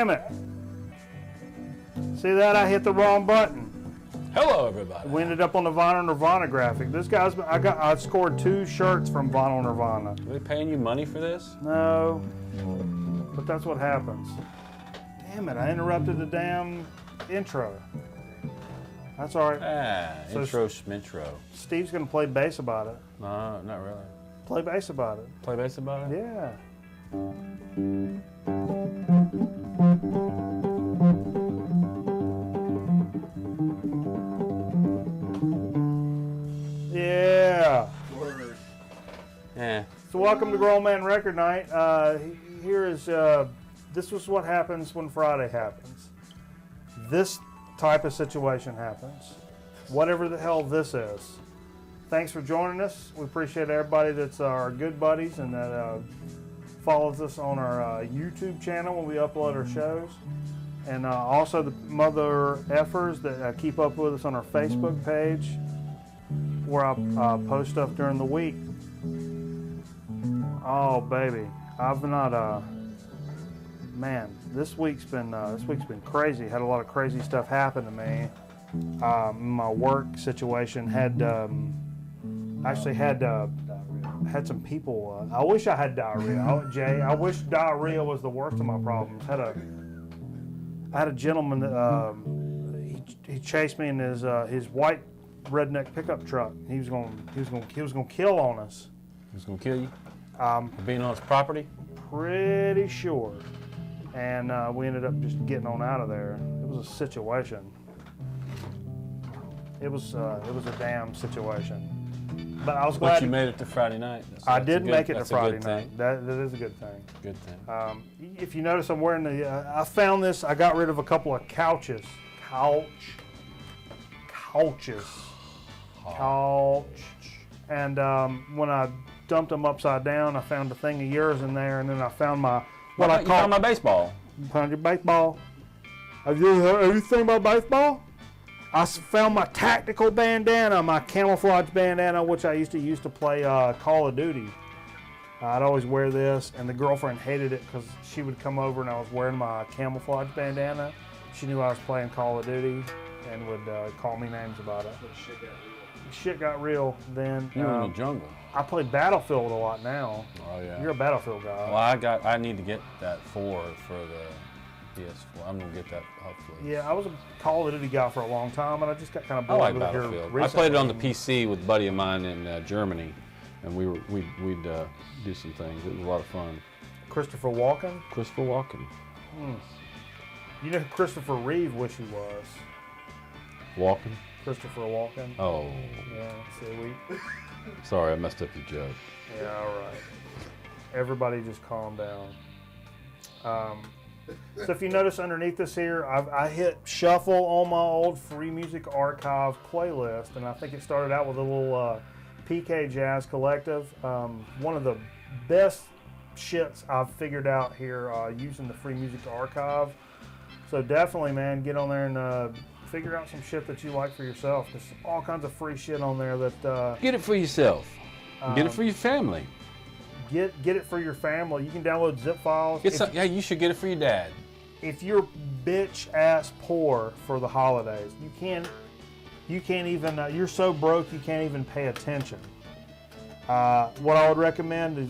Damn it. See that? I hit the wrong button. Hello, everybody. We ended up on the Vinyl Nirvana graphic. This guy's, I scored 2 shirts from Vinyl Nirvana. Are they paying you money for this? No, but that's what happens. Damn it, I interrupted the damn intro. That's all right. So intro schmintro. Steve's going to play bass about it. No, not really. Play bass about it. Play bass about it? Yeah. Yeah. Word. Yeah. So welcome to Grown Man Record Night. Here is, this was what happens when Friday happens. This type of situation happens. Whatever the hell this is. Thanks for joining us. We appreciate everybody that's our good buddies and that follows us on our YouTube channel when we upload our shows. And also the mother effers that keep up with us on our Facebook page, where I post stuff during the week. Oh baby, I've not. Man, this week's been crazy. Had a lot of crazy stuff happen to me. My work situation had had some people. I wish I had diarrhea, Jay. I wish diarrhea was the worst of my problems. I had a gentleman that he chased me in his white redneck pickup truck. He was gonna kill on us. He was gonna kill you? For being on his property? Pretty sure. And we ended up just getting on out of there. It was a situation. It was a damn situation. But I was glad. But you made it to Friday night. So I did make it to Friday night. Thing. That is a good thing. Good thing. If you notice, I'm wearing the. I found this. I got rid of a couple of couches. Couches. And when I dumped them upside down, I found a thing of yours in there, and then I found my I found my baseball. Found your baseball. Have you seen my baseball? I found my tactical bandana, my camouflage bandana, which I used to play Call of Duty. I'd always wear this, and the girlfriend hated it because she would come over and I was wearing my camouflage bandana. She knew I was playing Call of Duty and would call me names about it. Shit got real then. You were in the jungle. I play Battlefield a lot now. Oh yeah. You're a Battlefield guy. Well, I need to get that 4 for the PS4. I'm gonna get that hopefully. Yeah, I was a Call of Duty guy for a long time, and I just got kind of I bored like with it here Battlefield. recently. I played it on the PC with a buddy of mine in Germany, and we'd do some things. It was a lot of fun. Christopher Walken. Christopher Walken. You know who Christopher Reeve wish he was? Walken. Christopher Walken. Oh. Yeah. See, we. Sorry, I messed up your joke. Yeah. All right. Everybody, just calm down. So if you notice underneath this here, I hit shuffle on my old Free Music Archive playlist, and I think it started out with a little PK Jazz Collective. One of the best shits I've figured out here using the Free Music Archive. So definitely, man, get on there and figure out some shit that you like for yourself. There's all kinds of free shit on there that... Get it for yourself. Get it for your family. Get it for your family. You can download zip files. Yeah, you should get it for your dad. If you're bitch ass poor for the holidays, you can't even. You're so broke you can't even pay attention. What I would recommend is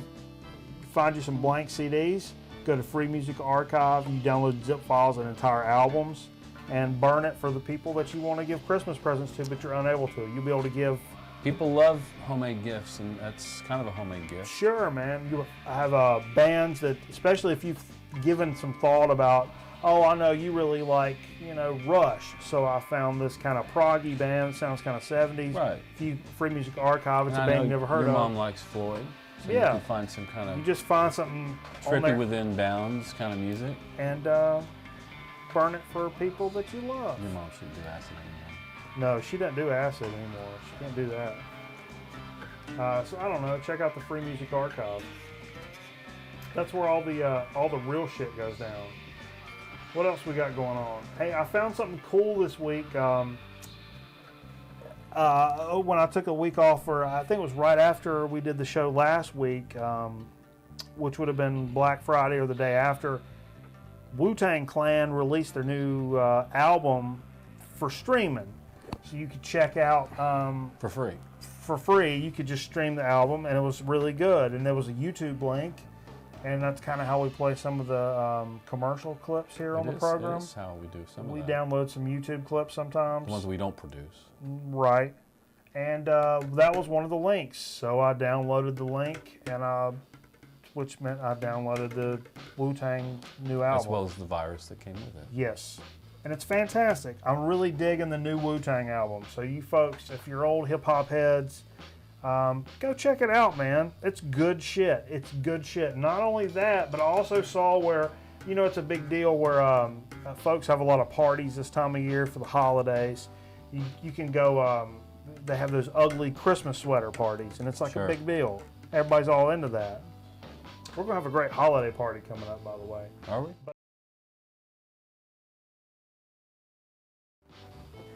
find you some blank CDs. Go to Free Music Archive. You download zip files and entire albums, and burn it for the people that you want to give Christmas presents to, but you're unable to. You'll be able to give. People love homemade gifts, and that's kind of a homemade gift. Sure, man. You have bands that, especially if you've given some thought about, oh, I know you really like, Rush. So I found this kind of proggy band, sounds kind of 70s. Right. If you Free Music Archive, it's a band you've never heard of. Your mom likes Floyd. So yeah. You can find some kind of. You just find something trippy within bounds kind of music. And burn it for people that you love. Your mom shouldn't do acid anymore. No, she doesn't do acid anymore. She can't do that. So I don't know. Check out the Free Music Archive. That's where all the real shit goes down. What else we got going on? Hey, I found something cool this week. When I took a week off, I think it was right after we did the show last week, which would have been Black Friday or the day after. Wu-Tang Clan released their new album for streaming. So you could check out For free. for free. You could just stream the album, and it was really good. And there was a YouTube link, and that's kind of how we play some of the commercial clips here on the program. It is how we do some We of that. download some YouTube clips sometimes. The ones we don't produce. Right. And that was one of the links. So I downloaded the link, and which meant I downloaded the Wu-Tang new album. As well as the virus that came with it. Yes. And it's fantastic. I'm really digging the new Wu-Tang album. So you folks, if you're old hip-hop heads, go check it out, man. It's good shit. It's good shit. Not only that, but I also saw where, you know, it's a big deal where folks have a lot of parties this time of year for the holidays. You can go, they have those ugly Christmas sweater parties, and it's like Sure. a big deal. Everybody's all into that. We're going to have a great holiday party coming up, by the way. Are we?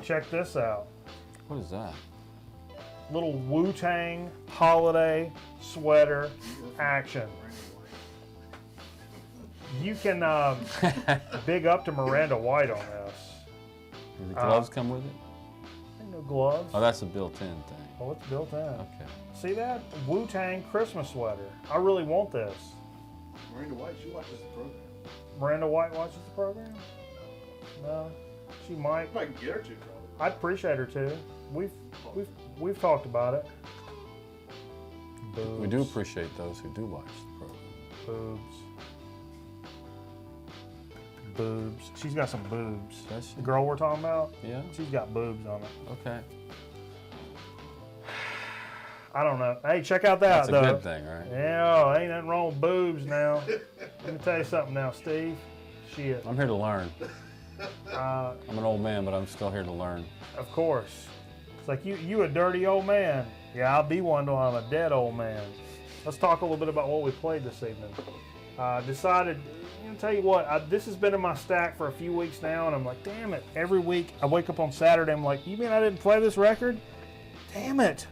Check this out. What is that? Little Wu-Tang holiday sweater action. You can big up to Miranda White on this. Do the gloves come with it? Ain't no gloves. Oh, that's a built-in thing. Oh, it's built in. Okay. See that? Wu-Tang Christmas sweater. I really want this. Miranda White, she watches the program. Miranda White watches the program? No. She might. If I can get her to, probably. I'd appreciate her too. We've talked about it. Boobs. We do appreciate those who do watch the program. Boobs. She's got some boobs. Does she? The girl we're talking about? Yeah? She's got boobs on it. Okay. I don't know. Hey, check out that That's a though. good thing, right? Yeah, ain't nothing wrong with boobs now. Let me tell you something now, Steve. Shit. I'm here to learn. Uh, I'm an old man, but I'm still here to learn. of course. It's like you a dirty old man. Yeah, I'll be one till I'm a dead old man. Let's talk a little bit about what we played this evening. Decided, tell you what, this has been in my stack for a few weeks now, and I'm like, damn it. Every week I wake up on Saturday, I'm like, you mean I didn't play this record? Damn it.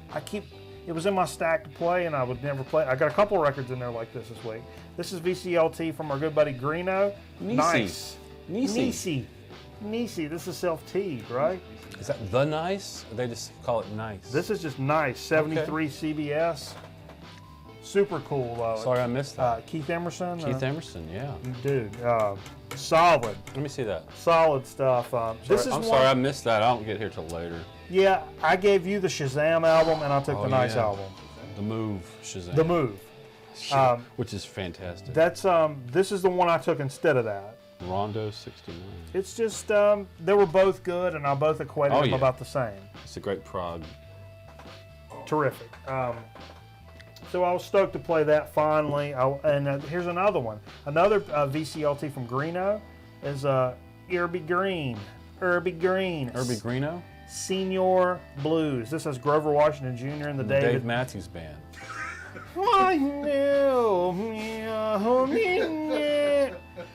It was in my stack to play, and I would never play. I got a couple records in there like this week. This is VCLT from our good buddy Greeno. Nisi. Nice. Nisi. Nisi. This is self-teed, right? Is that the nice? Or they just call it nice? This is just nice. 73 CBS. Super cool. Sorry, I missed that. Keith Emerson. Keith Emerson, yeah. Dude, solid. Let me see that. Solid stuff. This is I'm one, sorry, I missed that. I don't get here till later. Yeah, I gave you the Shazam album, and I took Oh, the Nice yeah. album. The Move Shazam. The Move. Which is fantastic. That's this is the one I took instead of that. Rondo 69. It's just they were both good, and I both equated them yeah. about the same. It's a great prog. Terrific. So I was stoked to play that finally. Here's another one. Another VCLT from Greeno is Irby Green. Irby Greeno? Senior Blues. This has Grover Washington Jr. and the Dave Matthews Band.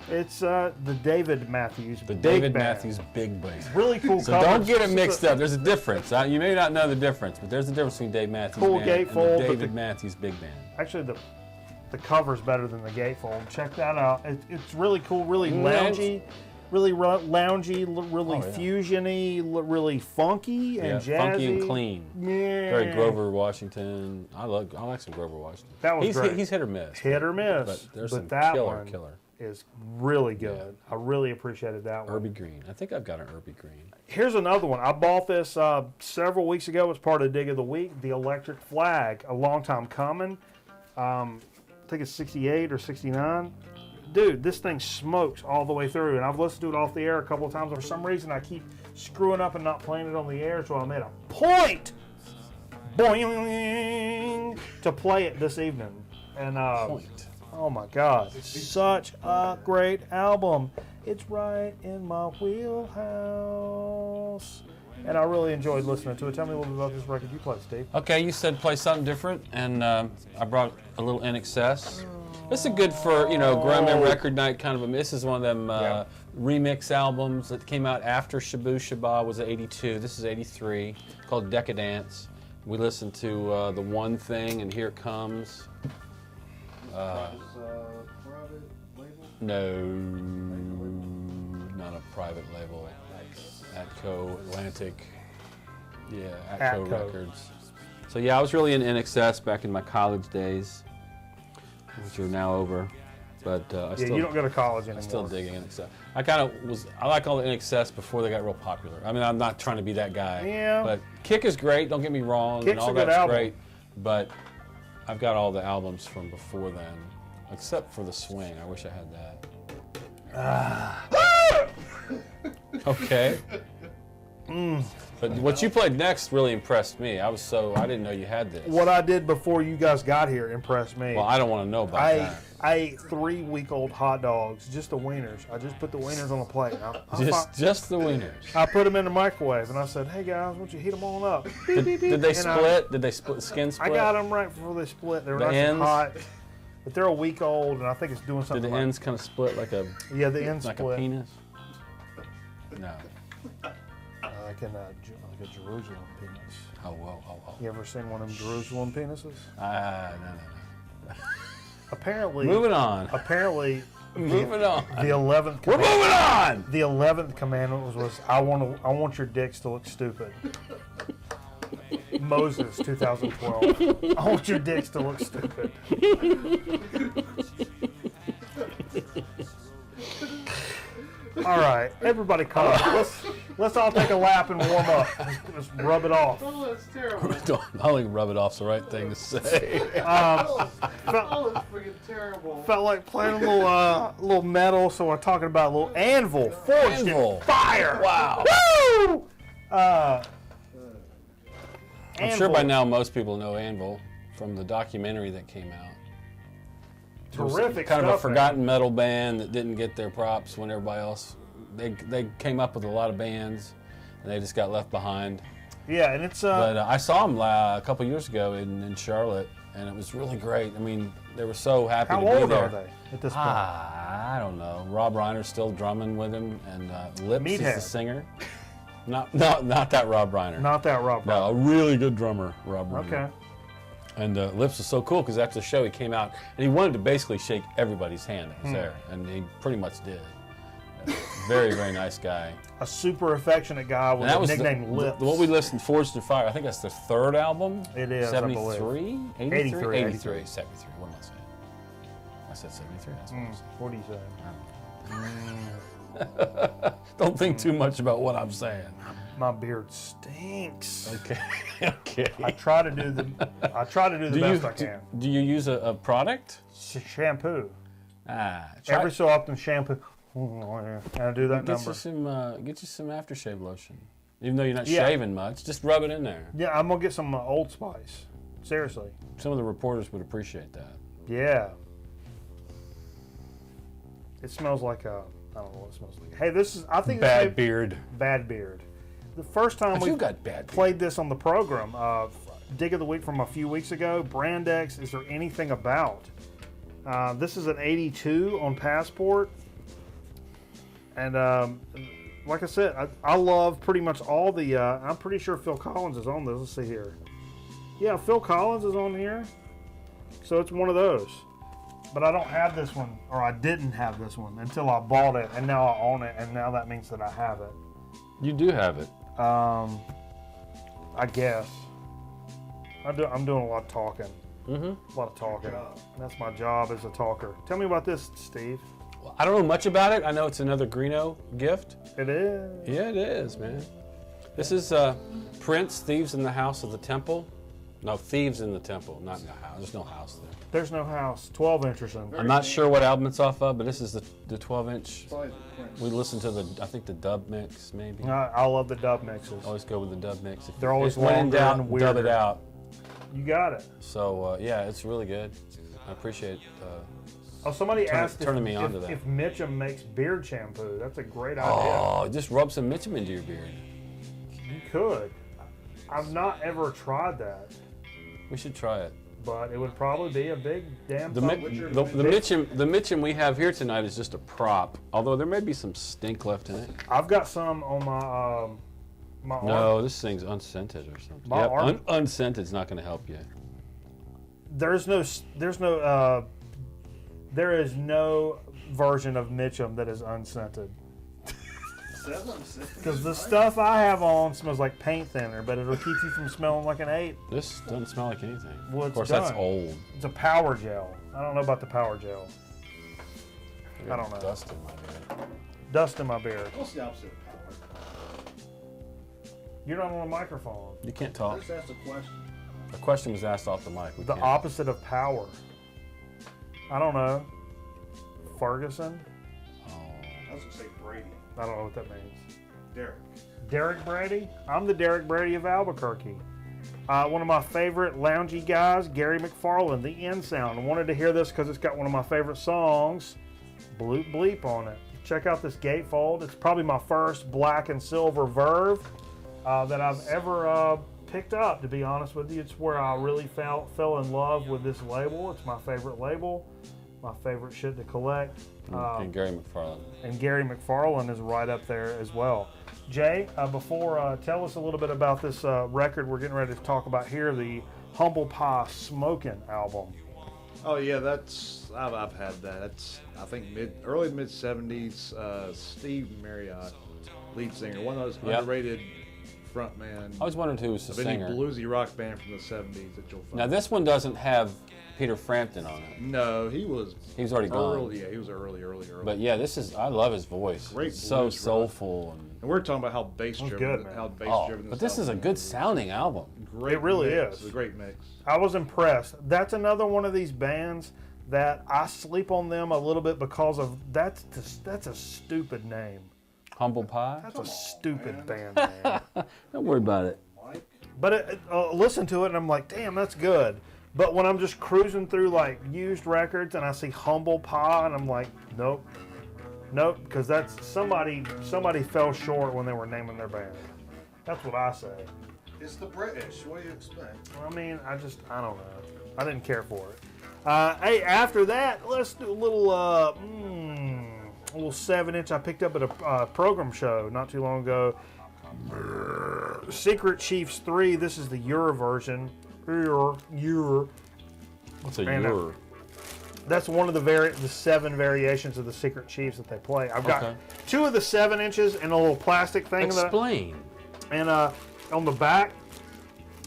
It's the David Matthews. The Big David Band. Matthews Big Band. Really cool So cover. don't get it mixed up. There's a difference. You may not know the difference, but there's a difference between Dave Matthews Cool Band and gatefold, the but David Matthews Big Band. Actually, the cover's better than the gatefold. Check that out. It's really cool, really loungy, really fusiony, really funky and jazzy. Funky and clean. Yeah. Very Grover Washington. I like some Grover Washington. That was great. He's hit or miss. Hit or miss. But there's some that killer. one is really good. I really appreciated that one. Irby Green. I think I've got an Irby Green. Here's another one. I bought this several weeks ago as part of Dig of the Week, the Electric Flag, a long time coming. I think it's 68 or 69. Dude, this thing smokes all the way through, and I've listened to it off the air a couple of times. For some reason, I keep screwing up and not playing it on the air, so I made a point boing, to play it this evening. And Point. oh my God, it's such a great album. It's right in my wheelhouse. And I really enjoyed listening to it. Tell me a little bit about this record you played, Steve. Okay, you said play something different, and I brought a little In Excess. This is good for, Grumman Record Night kind of this is one of them remix albums that came out after Shabu Shabba was 82. This is 83, called Decadence. We listened to The One Thing and Here It Comes. Private label? No. on a private label, Atco, Atlantic, Atco Atco. Records. So yeah, I was really in NXS back in my college days, which are now over. But You don't go to college anymore. I'm still digging NXS. I like all the NXS before they got real popular. I mean, I'm not trying to be that guy. Yeah. But Kick is great, don't get me wrong. Kick's and all a good that's album. great. But I've got all the albums from before then, except for the Swing. I wish I had that. Okay. But what you played next really impressed me. I didn't know you had this. What I did before you guys got here impressed me. Well, I don't want to know about that. I ate 3-week-old hot dogs, just the wieners. I just put the wieners on a plate. Just the wieners. I put them in the microwave, and I said, "Hey guys, why don't you heat them on up?" Did they And split? Did they split? Skin split? I got them right before they split. They were The nice and ends? hot, but they're a week old, and I think it's doing Did something. the ends kind of split like a Yeah, the ends like split. a penis? No. Like a Jerusalem penis. Oh whoa. You ever seen one of them Jerusalem penises? No. Apparently. Moving on. Apparently. Moving on. The 11th. We're moving on. The 11th commandment was I want your dicks to look stupid. Moses, 2012. I want your dicks to look stupid. All right, everybody calm. Let's all take a lap and warm up. Let's rub it off. Oh, that's terrible. I don't think rub it off's the right thing to say. Oh, that's freaking terrible. Felt like playing a little metal, so we're talking about a little anvil forged Anvil. in fire. Wow. Woo! I'm sure by Anvil. now most people know Anvil from the documentary that came out. It was Terrific kind of stuff, a forgotten metal band that didn't get their props when everybody else. They came up with a lot of bands, and they just got left behind. Yeah, and it's But I saw them a couple years ago in Charlotte, and it was really great. I mean, they were so happy how to be old there. are they at this point? I don't know. Rob Reiner's still drumming with him, and Lips is Meathead. the singer. Not that Rob Reiner. Not that Rob. No, a really good drummer, Rob Reiner. Okay. And Lips was so cool because after the show he came out and he wanted to basically shake everybody's hand that was there, and he pretty much did. Very, very nice guy. A super affectionate guy with And that a was nickname Lips. what we listened, Forged in Fire. I think that's their third album. It is, I believe. 73? 83. 83. 73. What am I saying? I said 73. That's what I said. What do you say? Don't think too much about what I'm saying. My beard stinks. Okay. Okay. I try to do the best I can. Do you use a product? Shampoo. Try, Every so often, shampoo. And I do that get number. you some aftershave lotion. Even though you're not Yeah. shaving much, just rub it in there. Yeah, I'm gonna get some Old Spice. Seriously. Some of the reporters would appreciate that. Yeah. It smells like I don't know what it smells like. Hey, this is. I think this may- beard. Bad beard. The first time we You got bad beard. played this on the program, Dig of the Week from a few weeks ago, Brand X, Is There Anything About? This is an 82 on Passport. And like I said, I love pretty much all the, I'm pretty sure Phil Collins is on this. Let's see here. Yeah, Phil Collins is on here. So it's one of those. But I don't have this one, or I didn't have this one until I bought it, and now I own it, and now that means that I have it. You do have it. I guess. I'm doing a lot of talking. Mm-hmm. A lot of talking. That's my job as a talker. Tell me about this, Steve. Well, I don't know much about it. I know it's another Greeno gift. It is. Yeah, it is, man. This is Prince, Thieves in the House of the Temple. No, Thieves in the Temple, not in the house. There's no house there. There's no house. 12 inches in. I'm not sure what album it's off of, but this is the 12-inch. Probably the Prince. We listened to I think the dub mix, maybe. I love the dub mixes. Always go with the dub mix. If They're always when in longer doubt, and dub it weirder. out. You got it. So yeah, it's really good. I appreciate. Oh, somebody asked turning me on to that. if Mitchum makes beard shampoo. That's a great idea. Oh, just rub some Mitchum into your beard. You could. I've not ever tried that, We should try it. but it would probably be a big damn The, thump. the Mitchum we have here tonight is just a prop, although there may be some stink left in it. I've got some on my arm. No, this thing's unscented or something. My Yep, arm- unscented's not going to help you. There is no version of Mitchum that is unscented. says I'm sick. Because the stuff I have on smells like paint thinner, but it'll keep you from smelling like an 8. This doesn't smell like anything. Well, Of it's course, done. that's old. It's a power gel. I don't know about the power gel. I don't know. Dust in my beard. Dust in my beard. What's the opposite of power? You're not on a microphone. You can't I talk. just asked a question. A question was asked off the mic. We The can't. opposite of power. I don't know. Ferguson? Oh. I was gonna say Brady. I don't know what that means. Derek. Derek Brady? I'm the Derek Brady of Albuquerque. One of my favorite loungy guys, Gary McFarland, the End Sound. I wanted to hear this because it's got one of my favorite songs, Bloop Bleep, on it. Check out this gatefold. It's probably my first black and silver Verve that I've ever picked up, to be honest with you. It's where I really fell in love with this label. It's my favorite label, my favorite shit to collect. And Gary McFarland. And Gary McFarland is right up there as well. Jay, tell us a little bit about this record we're getting ready to talk about here, the Humble Pie Smokin' album. Oh yeah, I've had that. That's I think early mid '70s. Steve Marriott, lead singer, one of those underrated frontman. I always wondered who was the of any singer. bluesy rock band from the '70s that you'll find. Now this one doesn't have Peter Frampton on it. No, he was already gone. early. Yeah, he was early. But yeah, I love his voice. Great It's so blues rock. soulful And we're talking about how bass That's driven, good, man. how bass Oh, driven. but this is a good sounding album. Great It really mix. is. It's a great mix. I was impressed. That's another one of these bands that I sleep on them a little bit because of that's a stupid name. Humble Pie. That's a stupid band name. Don't worry about it. Mike. But listen to it and I'm like, damn, that's good. But when I'm just cruising through like used records and I see Humble Pie and I'm like, nope, because that's somebody fell short when they were naming their band. That's what I say. It's the British. What do you expect? I mean, I don't know. I didn't care for it. Hey, after that, let's do a little 7-inch I picked up at a program show not too long ago. Secret Chiefs 3. This is the Euro version. Euro. What's a And, Euro? That's one of the 7 variations of the Secret Chiefs that they play. I've got 2 of the 7 inches in a little plastic thing. Explain. And on the back,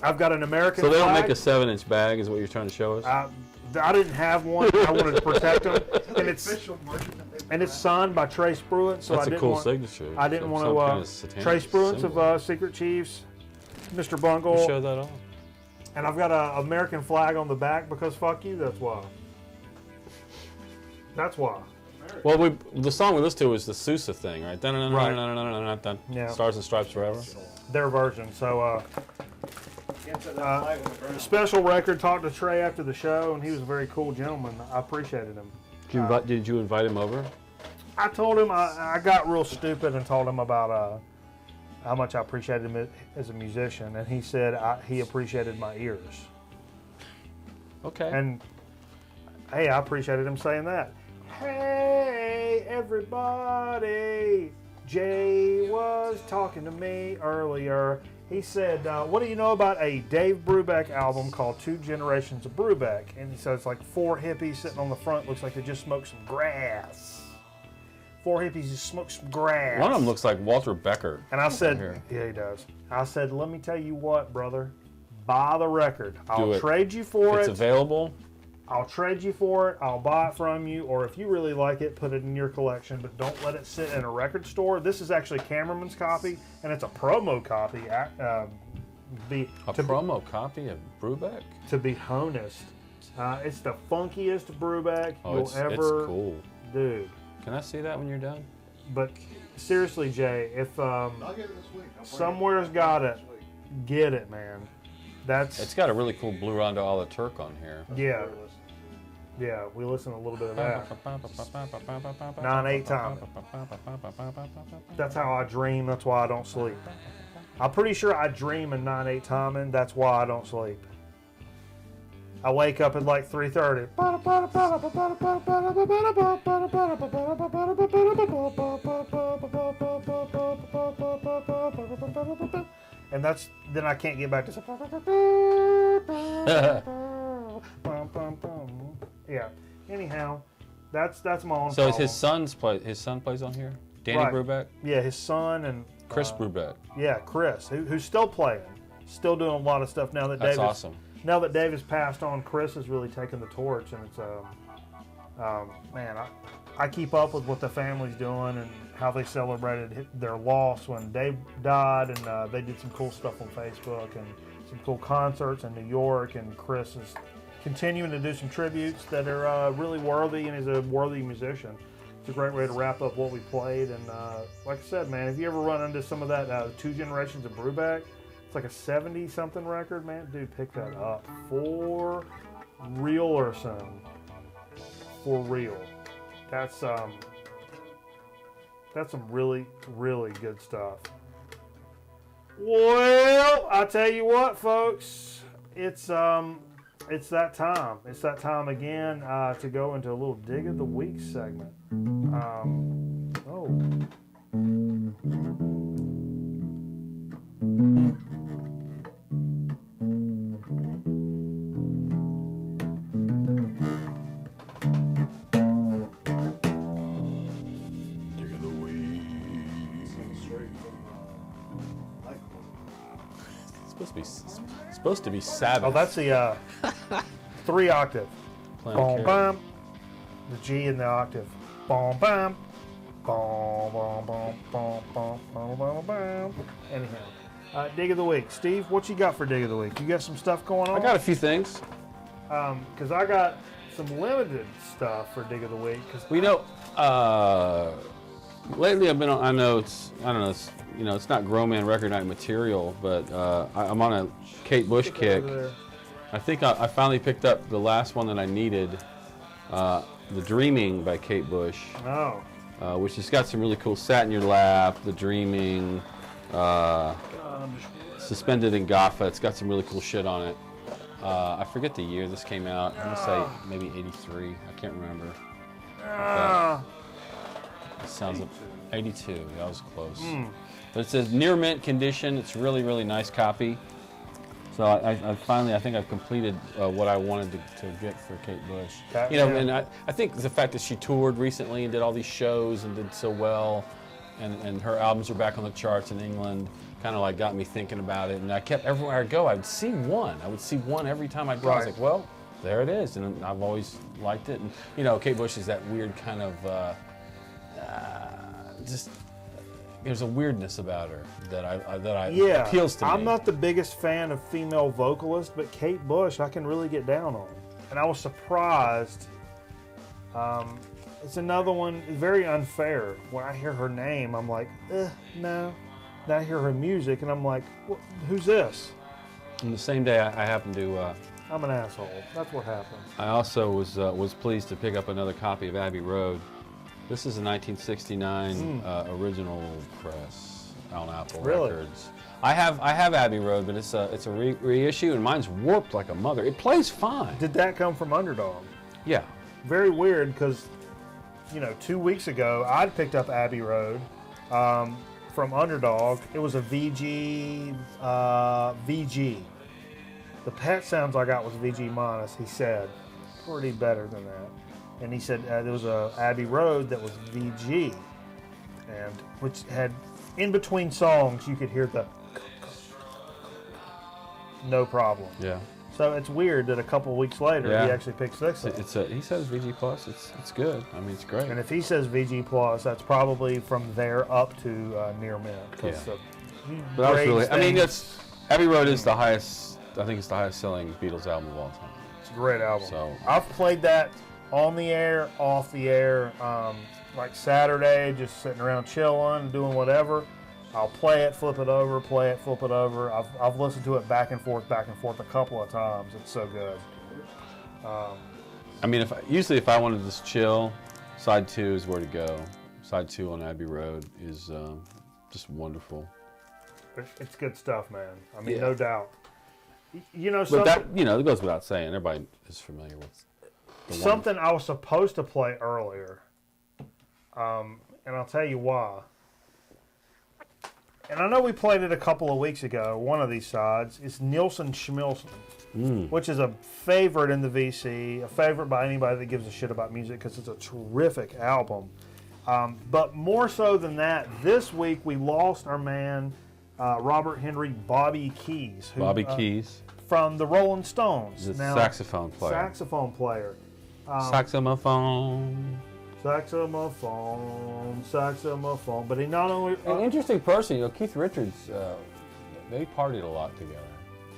I've got an American So they don't flag. make a 7-inch bag, is what you're trying to show us? I didn't have one. I wanted to protect them, and Official merchandise. it's signed by Trace Bruant. So That's I a didn't cool want, signature. I didn't Some want kind of to satanic Trace Bruant symbol. of Secret Chiefs, Mr. Bungle, Show that off. and I've got an American flag on the back because fuck you. That's why. That's why. Well, the song we listened to was the Sousa thing, right? Right. Yeah. Stars and Stripes Forever. Their version. So Can't set that flag on the ground. special record. Talked to Trey after the show, and he was a very cool gentleman. I appreciated him. Did you invite him over? I told him I got real stupid and told him about how much I appreciated him as a musician, and he said he appreciated my ears. Okay. And hey, I appreciated him saying that. Hey, everybody! Jay was talking to me earlier. He said, what do you know about a Dave Brubeck album called Two Generations of Brubeck? And he said it's like 4 hippies sitting on the front. Looks like they just smoked some grass. 4 hippies just smoked some grass. One of them looks like Walter Becker. And I said, here. yeah, he does. I said, let me tell you what, brother. Buy the record. I'll it. trade you for It's it. available. I'll trade you for it. I'll buy it from you. Or if you really like it, put it in your collection. But don't let it sit in a record store. This is actually Cameraman's copy, and it's a promo copy. Promo copy of Brubeck? To be honest, it's the funkiest Brubeck Oh, you'll it's ever cool. do. Can I see that when you're done? But seriously, Jay, if I'll get it this week. I'll bring somewhere's it got this it, week. get it, man. It's got a really cool Blue Rondo a la Turk on here. Yeah. Yeah, we listen to a little bit of that. 9/8 time. That's how I dream. That's why I don't sleep. I'm pretty sure I dream in 9/8 timing. That's why I don't sleep. I wake up at like 3:30. And then I can't get back to. Yeah. Anyhow, that's my own. So problem. his son plays on here? Danny Right. Brubeck? Yeah, his son and Chris Brubeck. Yeah, Chris, who's still playing, still doing a lot of stuff now that That's Davis. awesome. Now that Davis passed on, Chris has really taken the torch, and it's man, I keep up with what the family's doing and how they celebrated their loss when Dave died, and they did some cool stuff on Facebook and some cool concerts in New York, and Chris is continuing to do some tributes that are really worthy, and is a worthy musician. It's a great way to wrap up what we played, and like I said, man, if you ever run into some of that Two Generations of Brubeck, it's like a 70-something record, man. Dude, pick that up. For real, for real. That's some really, really good stuff. Well, I tell you what, folks, it's that time. It's that time again to go into a little Dig of the Week segment. Supposed to be Sabbath. Oh, that's the 3-octave. Planet Boom, Carey. bam. The G in the octave. Boom, bam. Boom, boom, boom, boom, boom, boom, boom, boom. Anyhow, Dig of the Week. Steve, what you got for Dig of the Week? You got some stuff going on? I got a few things. Because I got some limited stuff for Dig of the Week. We know. Lately, I've been on. I don't know. It's, it's not Growman Record Night material, but I'm on a Kate Bush kick. I think I finally picked up the last one that I needed, The Dreaming by Kate Bush. Oh. Which has got some really cool Sat in Your Lap, The Dreaming, Suspended in Gotha. It's got some really cool shit on it. I forget the year this came out. I'm going to say maybe 83. I can't remember. It sounds like 82. That was close. But it says near mint condition. It's really, really nice copy. So I finally, I think I've completed what I wanted to get for Kate Bush. And I think the fact that she toured recently and did all these shows and did so well, and her albums are back on the charts in England, kind of like got me thinking about it. And I kept, everywhere I go, I would see one. I would see one every time I'd go. I was like, well, there it is. And I've always liked it. And, Kate Bush is that weird kind of, just, there's a weirdness about her that appeals to me. I'm not the biggest fan of female vocalists, but Kate Bush I can really get down on. And I was surprised. It's another one, very unfair. When I hear her name, I'm like, no. Then I hear her music, and I'm like, who's this? And the same day, I happened to... I'm an asshole. That's what happened. I also was pleased to pick up another copy of Abbey Road. This is a 1969 original press on Apple Records. I have Abbey Road, but it's a reissue, and mine's warped like a mother. It plays fine. Did that come from Underdog? Yeah. Very weird, because 2 weeks ago I'd picked up Abbey Road from Underdog. It was a VG. The pet sounds I got was VG minus. He said, pretty better than that. And he said there was a Abbey Road that was VG, and which had in between songs you could hear the no problem. Yeah. So it's weird that a couple of weeks later he actually picks this up. He says VG plus. It's good. I mean, it's great. And if he says VG plus, that's probably from there up to near mint. Yeah. But that was really. I mean, Abbey Road is the highest. I think it's the highest selling Beatles album of all time. It's a great album. So I've played that on the air, off the air, like Saturday, just sitting around chilling, doing whatever. I'll play it, flip it over, play it, flip it over. I've listened to it back and forth a couple of times. It's so good. I mean, if I wanted to just chill, side 2 is where to go. Side 2 on Abbey Road is just wonderful. It's good stuff, man. I mean, no doubt. But that it goes without saying. Everybody is familiar with. Something I was supposed to play earlier, and I'll tell you why. And I know we played it a couple of weeks ago, one of these sides. It's Nielsen Schmilsen, which is a favorite in the VC, a favorite by anybody that gives a shit about music because it's a terrific album. But more so than that, this week we lost our man, Robert Henry Bobby Keys. Who, Bobby Keys. From the Rolling Stones. The saxophone player. Saxophone player. Saxophone. Saxophone. But he not only... An interesting person. You know, Keith Richards, they partied a lot together.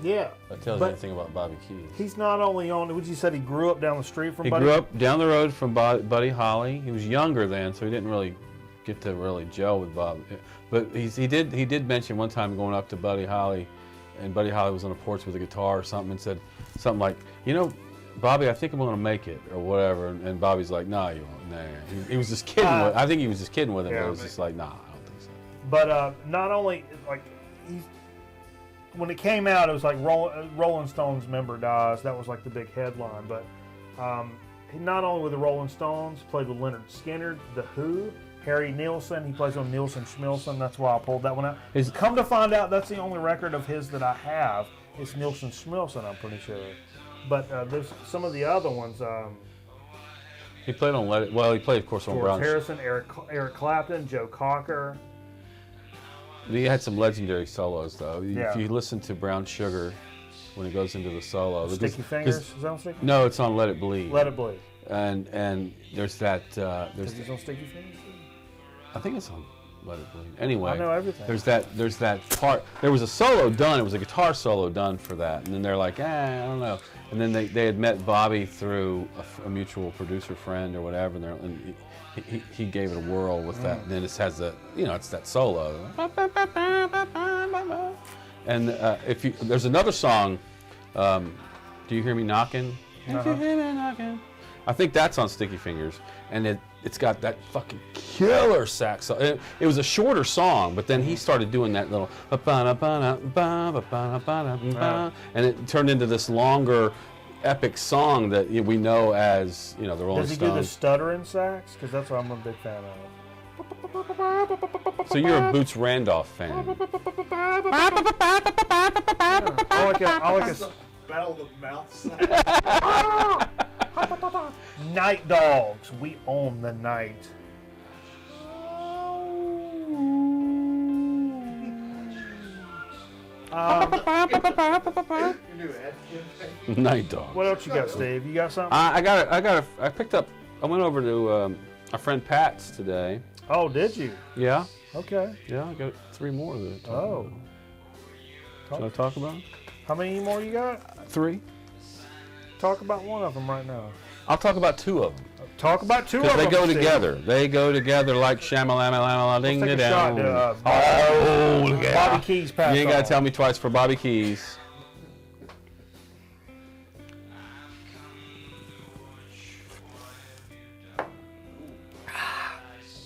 Yeah. That tells you anything about Bobby Keys. He's not only on... Would you said he grew up down the street from Buddy? He grew up down the road from Buddy Holly. He was younger then, so he didn't really get to really gel with Bob. But he did mention one time going up to Buddy Holly, and Buddy Holly was on a porch with a guitar or something, and said something like, you know, Bobby, I think I'm going to make it, or whatever. And Bobby's like, nah, you won't. Nah. He was just kidding with I think he was just kidding with him, but it was just like, nah, I don't think so. But not only, like, when it came out, it was like Rolling Stones member dies. That was like the big headline. But he not only with the Rolling Stones, played with Leonard Skinner, The Who, Harry Nilsson. He plays on Nilsson Schmilsson. That's why I pulled that one out. Come to find out, that's the only record of his that I have. It's Nilsson Schmilsson, I'm pretty sure. But there's some of the other ones. He played on he played, of course, on George Brown. Harrison, Eric Clapton, Joe Cocker. He had some legendary solos, though. Yeah. If you listen to Brown Sugar, when it goes into the solo, Sticky Fingers. Is that on Sticky? No, it's on Let It Bleed. Let It Bleed. And there's that. Is it on Sticky Fingers? I think it's on Let It Bleed. Anyway, I know everything. There's that part. There was a solo done. It was a guitar solo done for that. And then they're like, I don't know. And then they had met Bobby through a mutual producer friend or whatever, and he gave it a whirl with that. And then it has it's that solo. And there's another song. Do you hear me knocking? Uh-huh. Do you hear me knocking? I think that's on Sticky Fingers, and it's got that fucking killer sax. It was a shorter song, but then he started doing that little and it turned into this longer, epic song that we know as the Rolling Stones. Does he do the stuttering sax? Because that's what I'm a big fan of. So you're a Boots Randolph fan. I like a Battle of the Mouth. Night Dogs. We own the night. Night Dog. What else you got, Steve? You got something? I went over to our friend Pat's today. Oh, did you? Yeah. Okay. Yeah, I got 3 more of it. Oh. Should I talk about them? How many more you got? 3. Talk about one of them right now. I'll talk about 2 of them. Talk about 2 of Because them. they go Steve. together. They go together like shamalama ding Let's da take a shot down. to Look at Bobby that. Keys passed You ain't got on. to tell me twice for Bobby Keys.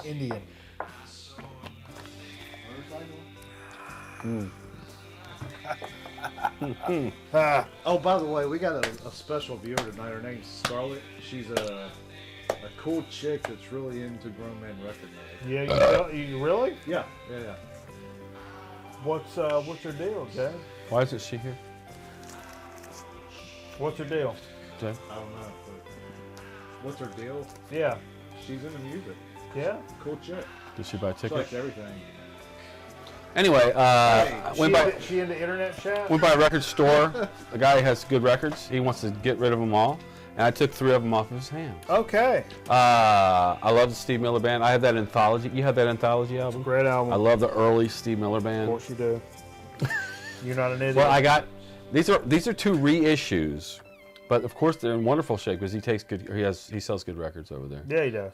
Indian. Oh, by the way, we got a special viewer tonight. Her name's Scarlett. She's a cool chick that's really into Grown Man Record Night. Yeah, you really? Yeah. What's your deal, Jay? Why isn't she here? What's your deal? Jay? I don't know. But what's her deal? Yeah. She's into music. Yeah? Cool chick. Did she buy She tickets? likes everything. Anyway, She into internet chat? went by a record store. The guy has good records. He wants to get rid of them all. And I took 3 of them off of his hands. Okay. I love the Steve Miller Band. I have that anthology. You have that anthology album? Great album. I love the early Steve Miller Of Band. course you do. You're not an idiot. Well, I got these are 2 reissues, but of course they're in wonderful shape because he sells good records over there. Yeah, he does.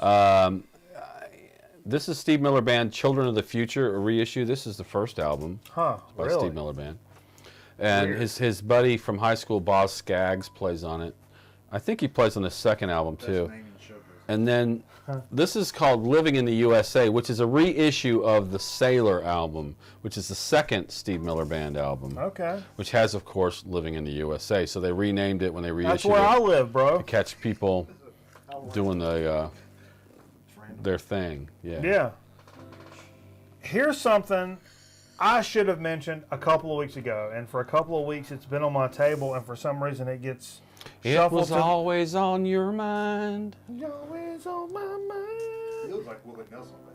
This is Steve Miller Band, Children of the Future, a reissue. This is the first album Huh, by really? Steve Miller Band. And Weird. his buddy from high school, Boz Scaggs, plays on it. I think he plays on the second album too. And then this is called Living in the USA, which is a reissue of the Sailor album, which is the second Steve Miller Band album. Okay. Which has, of course, Living in the USA. So they renamed it when they reissued That's where it I live, bro. to catch people doing their thing. Yeah. Here's something I should have mentioned a couple of weeks ago, and for a couple of weeks it's been on my table, and for some reason it gets It shuffled was to... always on your mind. Always on my mind. It was like Willie Nelson with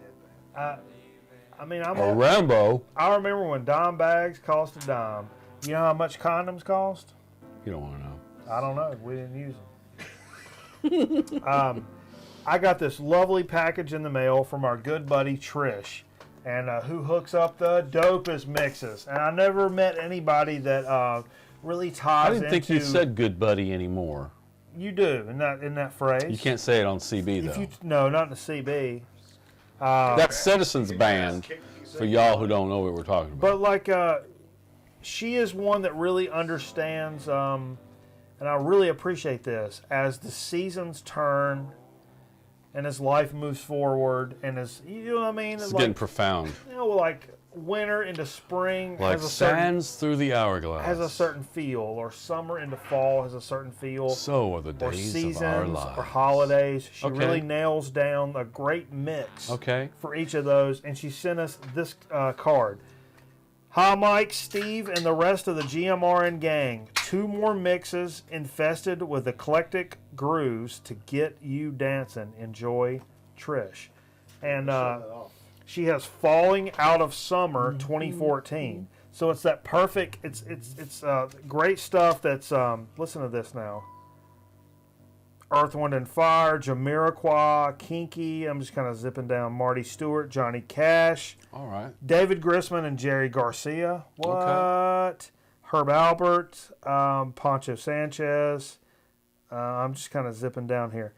a headband. I mean, Or Rambo. I remember when dime bags cost a dime. You know how much condoms cost? You don't want to know. I don't know. We didn't use them. I got this lovely package in the mail from our good buddy Trish, and who hooks up the dopest mixes. And I never met anybody that really ties I didn't think you into- said good buddy anymore. You do in that phrase. You can't say it on CB, though. No, not in the CB. That's Citizens Band, for y'all who don't know what we're talking about. But like, she is one that really understands, and I really appreciate this, as the seasons turn and as life moves forward and as, you know what I mean? It's like, getting profound. You know, like winter into spring Like has a certain, sands through the hourglass. has a certain feel, or summer into fall has a certain feel. So are the Or days seasons, of our lives. or holidays. She Okay. really nails down a great mix Okay. for each of those, and she sent us this card. Hi, Mike, Steve, and the rest of the GMRN gang. 2 more mixes infested with eclectic grooves to get you dancing. Enjoy, Trish. And she has Falling Out of Summer 2014. So it's that perfect. It's great stuff. That's listen to this now. Earth, Wind, and Fire, Jamiroquai, Kinky. I'm just kind of zipping down. Marty Stewart, Johnny Cash, All right. David Grisman, and Jerry Garcia. What? Okay. Herb Albert, Poncho Sanchez. I'm just kind of zipping down here.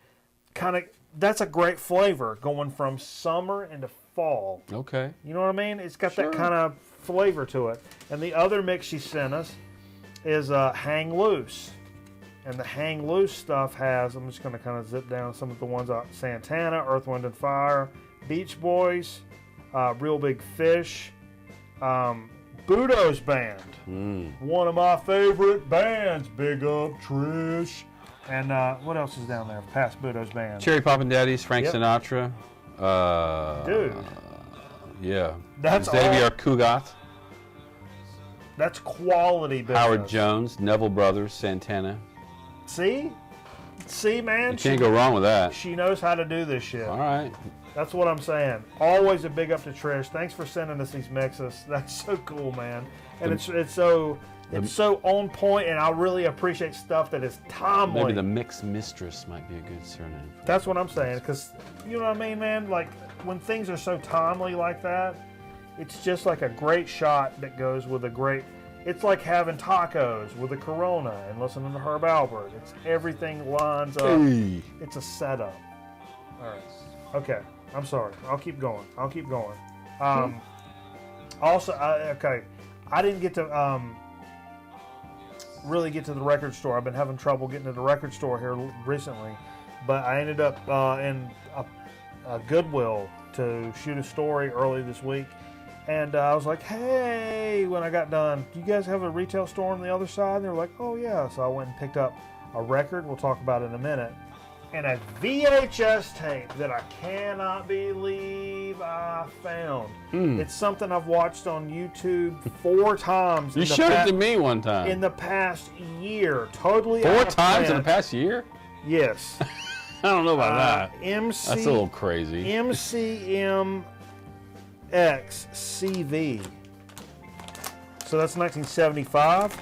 That's a great flavor going from summer into fall. Okay. You know what I mean? It's got Sure. that kind of flavor to it. And the other mix she sent us is Hang Loose. And the Hang Loose stuff has, I'm just going to kind of zip down some of the ones out. Santana, Earth, Wind, and Fire, Beach Boys, Real Big Fish, Budo's Band. One of my favorite bands. Big up, Trish. And what else is down there past Budo's Band? Cherry Poppin' Daddies, Frank Yep. Sinatra. Dude. Yeah. That's Xavier all- Cugat, That's quality business. Howard Jones, Neville Brothers, Santana. See, man. You can't go wrong with that. She knows how to do this shit. All right. That's what I'm saying. Always a big up to Trish. Thanks for sending us these mixes. That's so cool, man. And it's so on point, and I really appreciate stuff that is timely. Maybe the Mix Mistress might be a good surname. For That's what I'm saying, because you know what I mean, man. Like when things are so timely like that, it's just like a great shot that goes with a great. It's like having tacos with a Corona and listening to Herb Albert. It's everything lines up. Hey. It's a setup. All right. Okay. I'm sorry. I'll keep going. Also, okay. I didn't get to really get to the record store. I've been having trouble getting to the record store here recently, but I ended up in a Goodwill to shoot a story early this week. And I was like, hey, when I got done, do you guys have a retail store on the other side? And they were like, oh, yeah. So I went and picked up a record. We'll talk about it in a minute. And a VHS tape that I cannot believe I found. It's something I've watched on YouTube 4 times. You showed it to me one time. In the past year. Totally 4 out of times in the print. past year? Yes. I don't know about that. MC, That's a little crazy. MCMXCV. So that's 1975.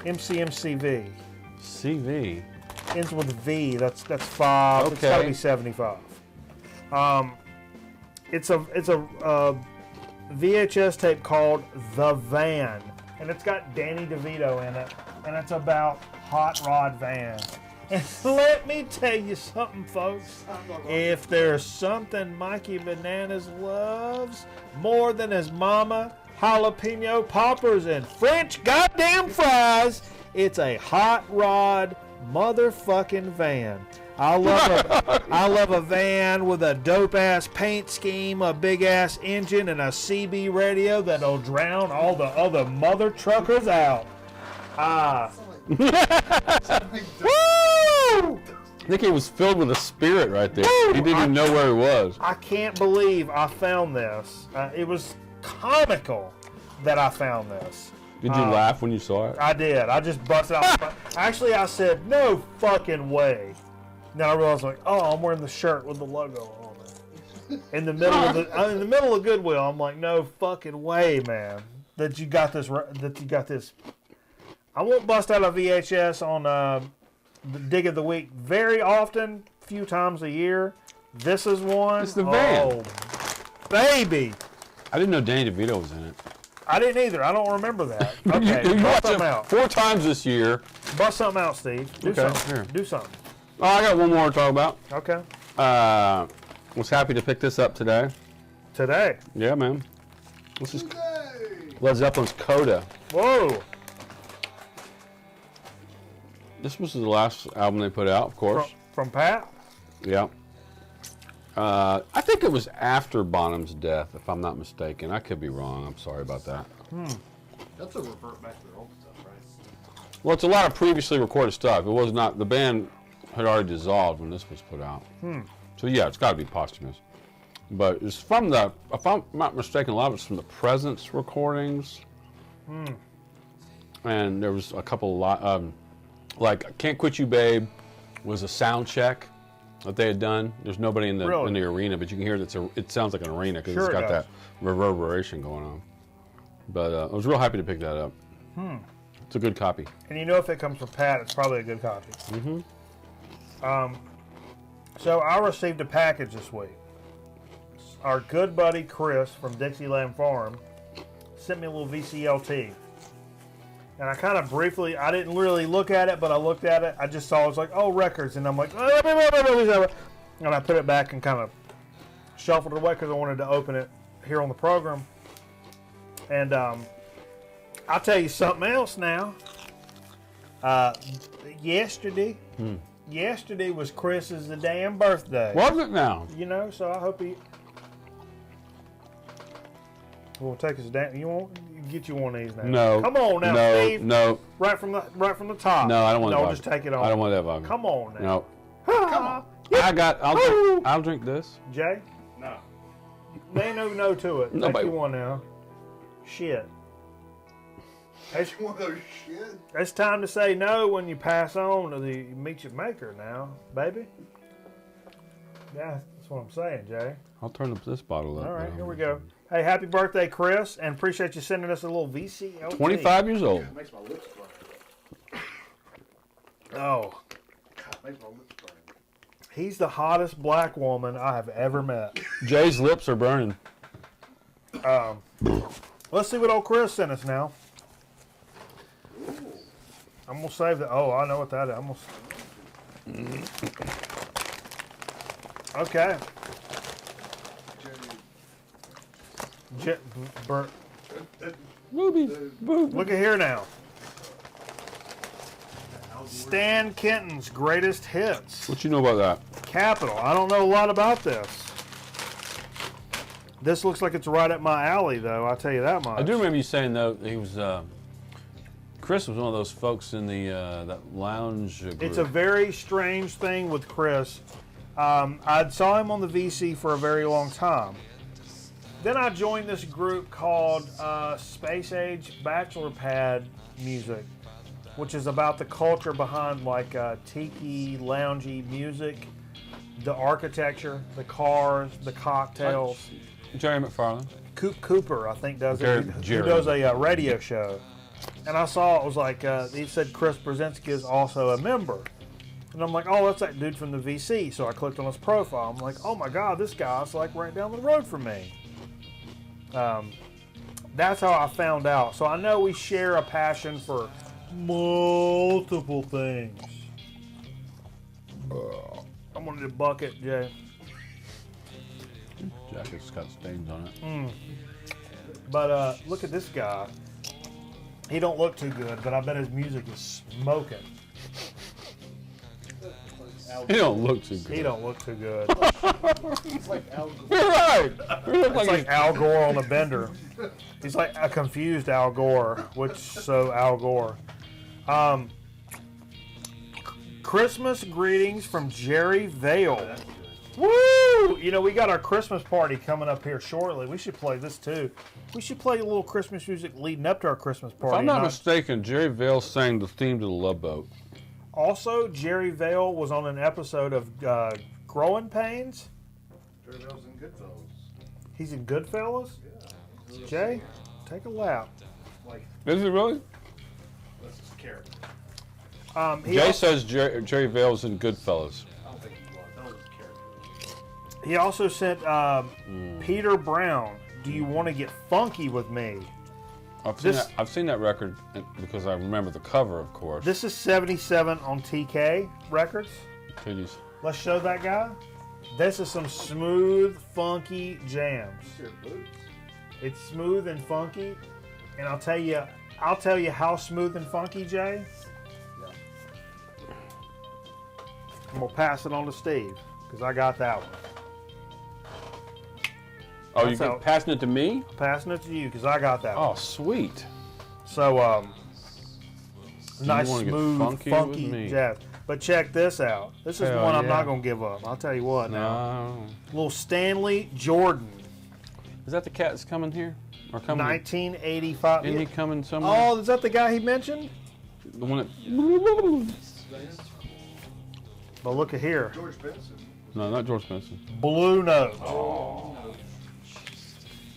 MCMCV. CV. Ends with V. That's 5. It's Okay. got to be 75. It's a VHS tape called The Van, and it's got Danny DeVito in it, and it's about hot rod vans. And let me tell you something, folks. If there's something Mikey Bananas loves more than his mama, jalapeno poppers and French goddamn fries, it's a hot rod motherfucking van. I love a van with a dope ass paint scheme, a big ass engine, and a CB radio that'll drown all the other mother truckers out. Woo! I think he was filled with a spirit right there. Woo! He didn't even know where he was. I can't believe I found this. It was comical that I found this. Did you laugh when you saw it? I did. I just busted out. Actually, I said, no fucking way. Now I realized, like, oh, I'm wearing the shirt with the logo on it. In the middle of Goodwill, I'm like, no fucking way, man, that you got this. I won't bust out a VHS on the Dig of the Week very often, few times a year. This is one. It's the van. Oh, baby. I didn't know Danny DeVito was in it. I didn't either. I don't remember that. Okay, you bust watched something it out. 4 times this year. Bust something out, Steve. Do Okay, something. here. Do something. Oh, I got one more to talk about. Okay. Was happy to pick this up today. Today. Yeah, man. This is Led Zeppelin's Coda. Whoa. This was the last album they put out, of course. From Pat? Yeah. I think it was after Bonham's death, if I'm not mistaken. I could be wrong. I'm sorry about that. That's a revert back to their old stuff, right? Well, it's a lot of previously recorded stuff. It was not, the band had already dissolved when this was put out. So yeah, it's got to be posthumous. But it's from the, if I'm not mistaken, a lot of it's from the Presence recordings. And there was a couple of, like Can't Quit You Babe was a sound check that they had done. There's nobody in the arena, but you can hear that it sounds like an arena because it's got that reverberation going on. But I was real happy to pick that up. It's a good copy. And you know, if it comes from Pat, it's probably a good copy. So I received a package this week. Our good buddy Chris from Dixieland Farm sent me a little VCLT. And I kind of briefly, I didn't really look at it, but I looked at it. I just saw it was like, oh, records. And I'm like, and I put it back and kind of shuffled it away because I wanted to open it here on the program. And I'll tell you something else now. Yesterday was Chris's damn birthday. Was it now? You know, so I hope he will take his damn. You want get you one of these now? No. Come on now, no, Steve. No. Right from the top. No, I don't want that. No, just take it on. I don't want that vodka. Come on now. No. Come on. I'll drink this. Jay? No. There ain't no to it. Nobody. Take you one now. Shit. That's one of those shit. It's time to say no when you pass on to the meet your maker now, baby. Yeah, that's what I'm saying, Jay. I'll turn this bottle up. All right, here we go. Hey, happy birthday, Chris, and appreciate you sending us a little VCLT. 25 years old. It makes my lips burn. Oh, God, it makes my lips burn. he's the hottest black woman I have ever met. Jay's lips are burning. Let's see what old Chris sent us now. I'm gonna save that. Oh, I know what that is. Okay. Look at here now. Stan Kenton's greatest hits. What you know about that? Capital. I don't know a lot about this. This looks like it's right up my alley, though. I'll tell you that much. I do remember you saying though he was. Chris was one of those folks in the that lounge group. It's a very strange thing with Chris. I saw him on the VC for a very long time. Then I joined this group called Space Age Bachelor Pad Music, which is about the culture behind like tiki, loungy music, the architecture, the cars, the cocktails. Jerry McFarland. Coop Cooper, I think, does Jerry- it. He Jerry. does a radio show. And I saw it was like, he said Chris Brzezinski is also a member. And I'm like, oh, that's that dude from the VC. So I clicked on his profile. I'm like, oh my God, this guy's like right down the road from me. That's how I found out. So I know we share a passion for multiple things. I'm gonna do a bucket, Jay. Jacket's got stains on it. But look at this guy. He don't look too good, but I bet his music is smoking. He don't look too good. He don't look too good. It's like Al Gore. You're right. You look It's like Al Gore on a bender. He's like a confused Al Gore, Al Gore. Christmas greetings from Jerry Vale. Woo! You know, we got our Christmas party coming up here shortly. We should play this too. We should play a little Christmas music leading up to our Christmas party. If I'm not mistaken, Jerry Vale sang the theme to the Love Boat. Also, Jerry Vale was on an episode of Growing Pains. Jerry Vale's in Goodfellas. He's in Goodfellas? Yeah. Jay, take a lap. Like, Is it really? that's his character. Jay says Jerry Vale's in Goodfellas. I don't think he was. That was his character. He also sent Peter Brown, Do You Want to Get Funky With Me? I've seen that record because I remember the cover, of course. This is 77 on TK Records. Titties. Let's show that guy. This is some smooth, funky jams. It's smooth and funky, and I'll tell you how smooth and funky, Jay. Yeah. I'm gonna pass it on to Steve because I got that one. Oh, you're passing it to me? Passing it to you because I got that one. Oh, sweet. So, nice, wanna get smooth, funky funky with me? jazz. But check this out. This is Hell one I'm yeah. not gonna give up. I'll tell you what. Now, No. little Stanley Jordan, Is that the cat that's coming here? Or coming? 1985. Isn't he coming somewhere? Oh, is that the guy he mentioned? The one that... But look at here. George Benson. No, not George Benson. Blue Note.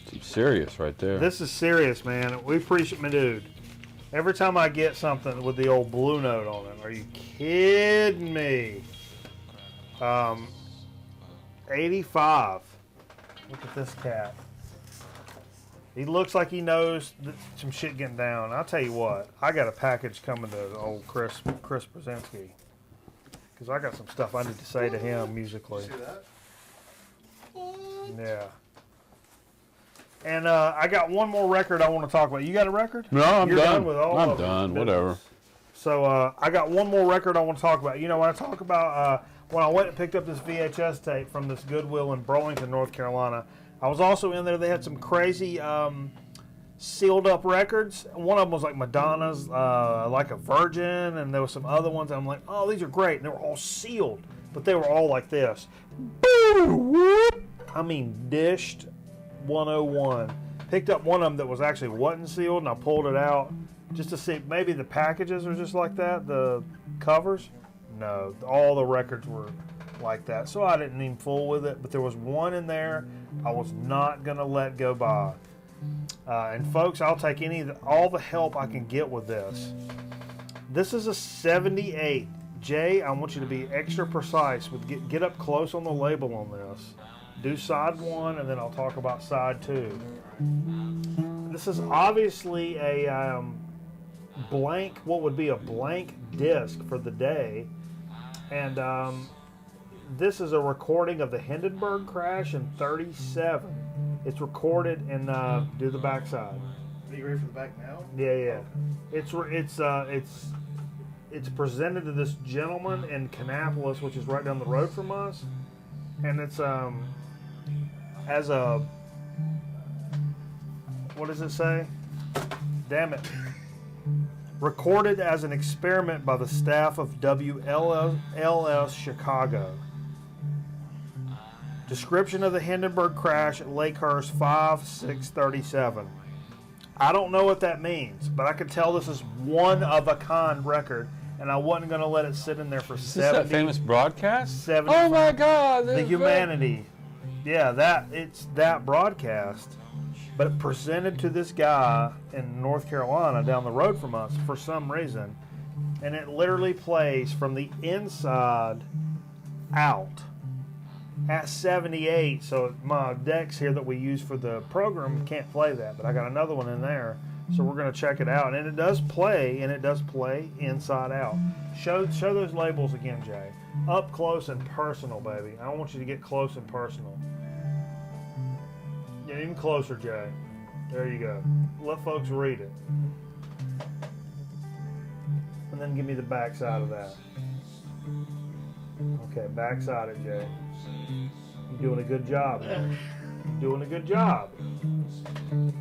Some serious right there. This is serious, man. We appreciate my dude. Every time I get something with the old Blue Note on it, are you kidding me? 85. Look at this cat. He looks like he knows some shit getting down. I'll tell you what, I got a package coming to old Chris Brzezinski. Because I got some stuff I need to say to him musically. See that? Yeah. And I got one more record I want to talk about. You got a record? No, I'm You're done. with all I'm of them. done. Whatever. So I got one more record I want to talk about. You know, when I talk about when I went and picked up this VHS tape from this Goodwill in Burlington, North Carolina, I was also in there. They had some crazy sealed up records. One of them was like Madonna's Like a Virgin, and there was some other ones. I'm like, oh, these are great. And they were all sealed, but they were all like this. I mean, dished 101. Picked up one of them that was actually wasn't sealed, and I pulled it out just to see maybe the packages are just like that, the covers. No, all the records were like that, so I didn't even fool with it. But there was one in there I was not gonna let go by. And folks, I'll take all the help I can get with this. This is a 78. Jay, I want you to be extra precise with get up close on the label on this. Do side one, and then I'll talk about side two. This is obviously a blank, what would be a blank disc for the day. And this is a recording of the Hindenburg crash in '37. It's recorded in, do the backside. Are you ready for the back now? Yeah. It's presented to this gentleman in Kannapolis, which is right down the road from us. And it's, as a, what does it say? Damn it. Recorded as an experiment by the staff of WLS Chicago. Description of the Hindenburg crash at Lakehurst 5/6/37. I don't know what that means, but I can tell this is one of a kind record, and I wasn't going to let it sit in there for Is 70. this that famous broadcast? 70 Oh my God! The Humanity. Yeah, it's that broadcast, but it presented to this guy in North Carolina down the road from us for some reason, and it literally plays from the inside out at 78. So my decks here that we use for the program can't play that, but I got another one in there, so we're going to check it out. And it does play inside out. Show those labels again, Jay. Up close and personal, baby. I want you to get close and personal. Get even closer, Jay. There you go. Let folks read it. And then give me the back side of that. Okay, back side it, Jay. You're doing a good job, man. You're doing a good job.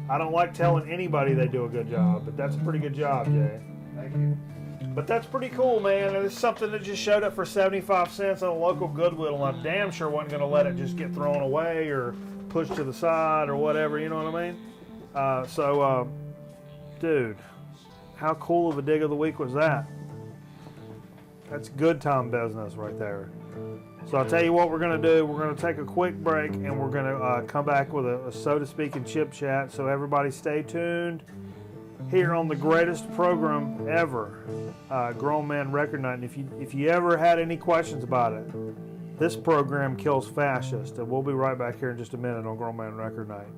I don't like telling anybody they do a good job, but that's a pretty good job, Jay. Thank you. But that's pretty cool, man. And it's something that just showed up for 75 cents on a local Goodwill, and I damn sure wasn't going to let it just get thrown away or pushed to the side or whatever, you know what I mean? Dude, how cool of a dig of the week was that? That's good time business right there. So I'll tell you what we're going to do. We're going to take a quick break, and we're going to come back with a so to speak and chip chat. So everybody stay tuned here on the greatest program ever, Grown Man Record Night. And if you ever had any questions about it, this program kills fascists. And we'll be right back here in just a minute on Grown Man Record Night.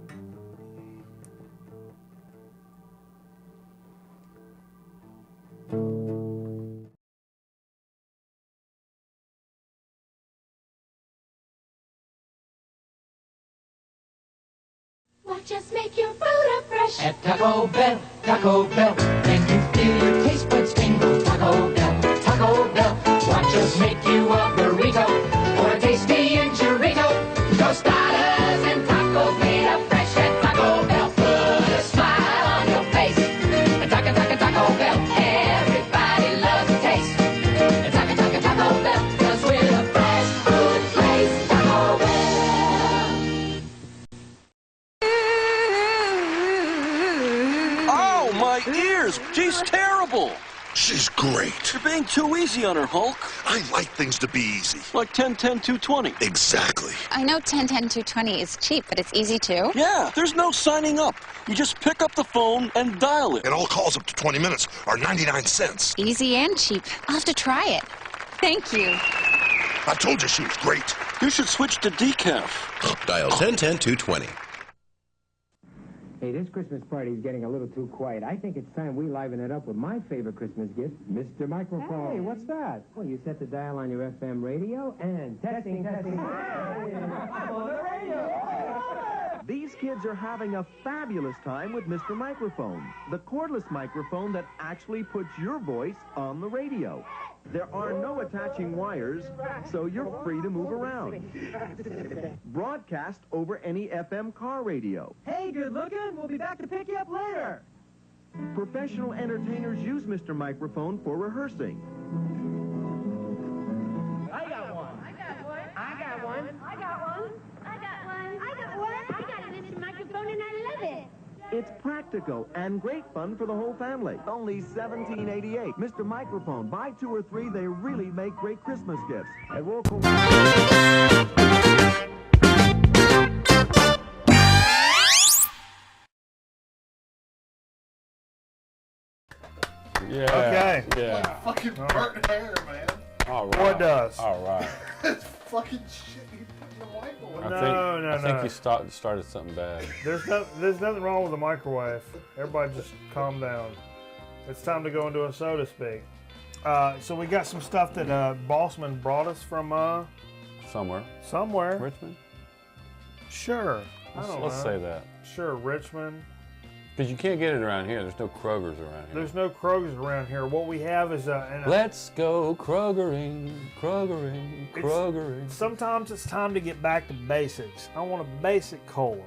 What just make your Buddha fresh? At Taco Bell, and you feel your taste buds tingle. Taco Bell, what just make you a burrito or a tasty enchilada? Tostadas and tacos made up fresh at Taco Bell. Put a smile on your face. Taco Bell, everybody loves a taste. Taco Bell, 'cause we're the fresh food place. Taco Bell. My ears! She's terrible! She's great. You're being too easy on her, Hulk. I like things to be easy. Like 10-10-220. Exactly. I know 10-10-220 is cheap, but it's easy too. Yeah, there's no signing up. You just pick up the phone and dial it. And all calls up to 20 minutes are 99 cents. Easy and cheap. I'll have to try it. Thank you. I told you she was great. You should switch to decaf. Dial 10-10-220. Hey, this Christmas party is getting a little too quiet. I think it's time we liven it up with my favorite Christmas gift, Mr. Microphone. Hey, what's that? Well, you set the dial on your FM radio and testing. I'm on the radio. These kids are having a fabulous time with Mr. Microphone, the cordless microphone that actually puts your voice on the radio. There are no attaching wires, so you're free to move around. Broadcast over any FM car radio. Hey, good looking. We'll be back to pick you up later. Professional entertainers use Mr. Microphone for rehearsing. I got one. I got one. I got one. I got one. I got one. I got one. I got a Mr. Microphone and I love it. It's practical and great fun for the whole family. Only $17.88. Mr. Microphone. Buy 2 or 3. They really make great Christmas gifts. And we'll Yeah. Okay. Yeah. Fucking burnt hair, man. All right. What does? All right. It's fucking shit you put in the microwave. I think you started something bad. There's nothing wrong with the microwave. Everybody just calm down. It's time to go into a so to speak. So we got some stuff that Bossman brought us from somewhere. Richmond? Sure. Let's say that. Sure, Richmond. Because you can't get it around here. There's no Kroger's around here. There's no Kroger's around here. What we have is Let's go Krogering. Sometimes it's time to get back to basics. I want a basic cola.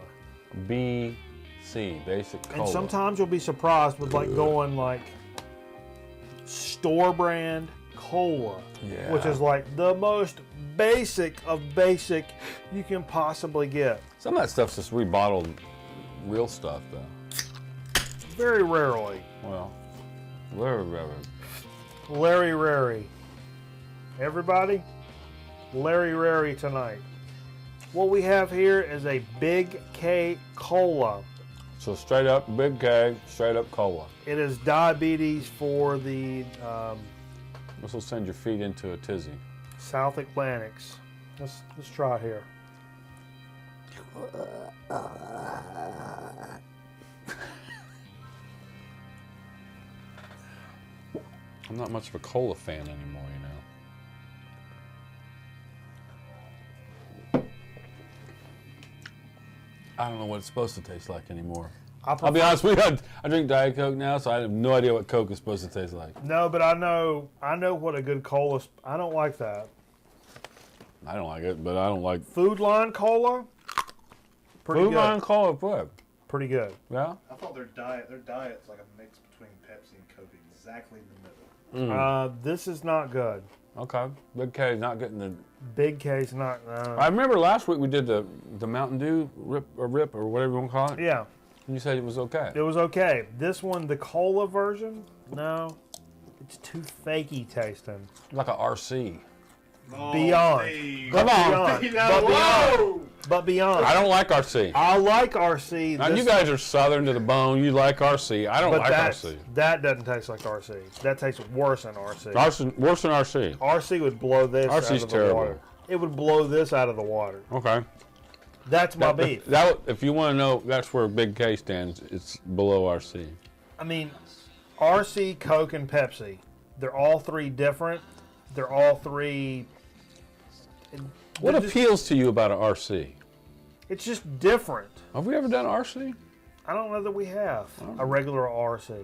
BC, basic cola. And sometimes you'll be surprised with going store brand cola, which is like the most basic of basic you can possibly get. Some of that stuff's just rebottled real stuff, though. Very rarely. Well, very rarely. Larry Rary. Everybody, Larry Rary tonight. What we have here is a Big K Cola. So straight up Big K, straight up cola. It is diabetes for the This will send your feet into a tizzy. South Atlantics. Let's try it here. I'm not much of a cola fan anymore, you know. I don't know what it's supposed to taste like anymore. I'll be honest with you, I drink Diet Coke now, so I have no idea what Coke is supposed to taste like. No, but I know what a good cola. I don't like that. I don't like it, but I don't like Food Line Cola. Pretty Food good. Line Cola. What? Pretty good. Yeah. I thought their diet's like a mix between Pepsi and Coke, exactly in the middle. This is not good. Okay. Big K is not getting the. Big K's not. I remember last week we did the Mountain Dew rip or whatever you want to call it. Yeah. And you said it was okay. It was okay. This one, the cola version, no. It's too fakey tasting. Like a RC. Beyond. Come on. But beyond. I don't like RC. I like RC. Now, you guys are Southern to the bone. You like RC. I don't like RC. That doesn't taste like RC. That tastes worse than RC. Worse than RC. RC would blow this out RC's of the terrible. water. It would blow this out of the water. Okay. That's my beef. If you want to know, that's where Big K stands. It's below RC. I mean, RC, Coke, and Pepsi. They're all three different. They're all three. What appeals to you about an RC? It's just different. Have we ever done RC? I don't know that we have a regular RC.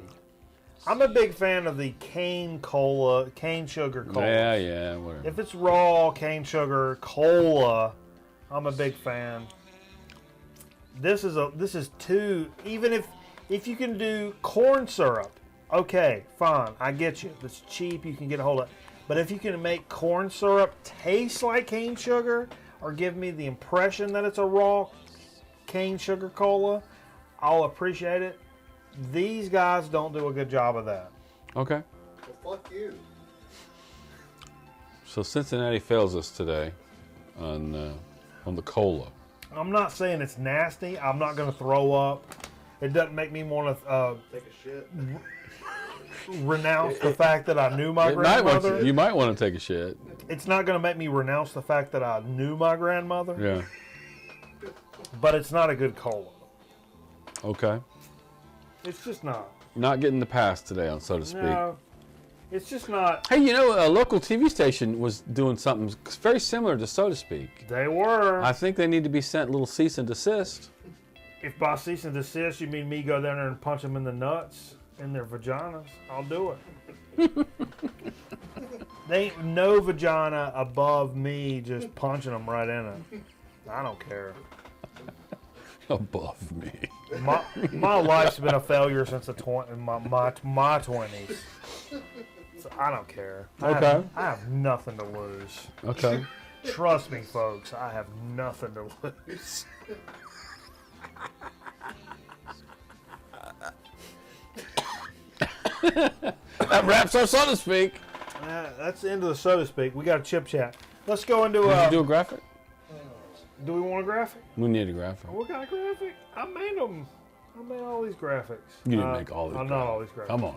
I'm a big fan of the cane sugar cola. Yeah, whatever. If it's raw cane sugar cola, I'm a big fan. This is too. Even if you can do corn syrup, okay, fine, I get you. It's cheap, you can get a hold of it. But if you can make corn syrup taste like cane sugar, or give me the impression that it's a raw cane sugar cola, I'll appreciate it. These guys don't do a good job of that. Okay. Well, fuck you. So Cincinnati fails us today on the cola. I'm not saying it's nasty. I'm not going to throw up. It doesn't make me want to Take a shit. renounce the fact that I knew my grandmother. You might want to take a shit. It's not going to make me renounce the fact that I knew my grandmother. Yeah. But it's not a good cola. Okay. It's just not. Not getting the pass today on So to Speak. No. It's just not. Hey, you know, a local TV station was doing something very similar to So to Speak. They were. I think they need to be sent a little cease and desist. If by cease and desist you mean me go down there and punch them in the nuts, in their vaginas, I'll do it. There ain't no vagina above me just punching them right in it. I don't care. Above me. My life's been a failure since my 20s. So I don't care. Okay. I have nothing to lose. Okay. Trust me, folks. I have nothing to lose. That wraps our So to Speak. That's the end of the So to Speak. We got a chip chat. Let's go into. Did you do a graphic? Do we want a graphic? We need a graphic. What kind of graphic? I made them. I made all these graphics. You didn't make all these. Not all these graphics. Come on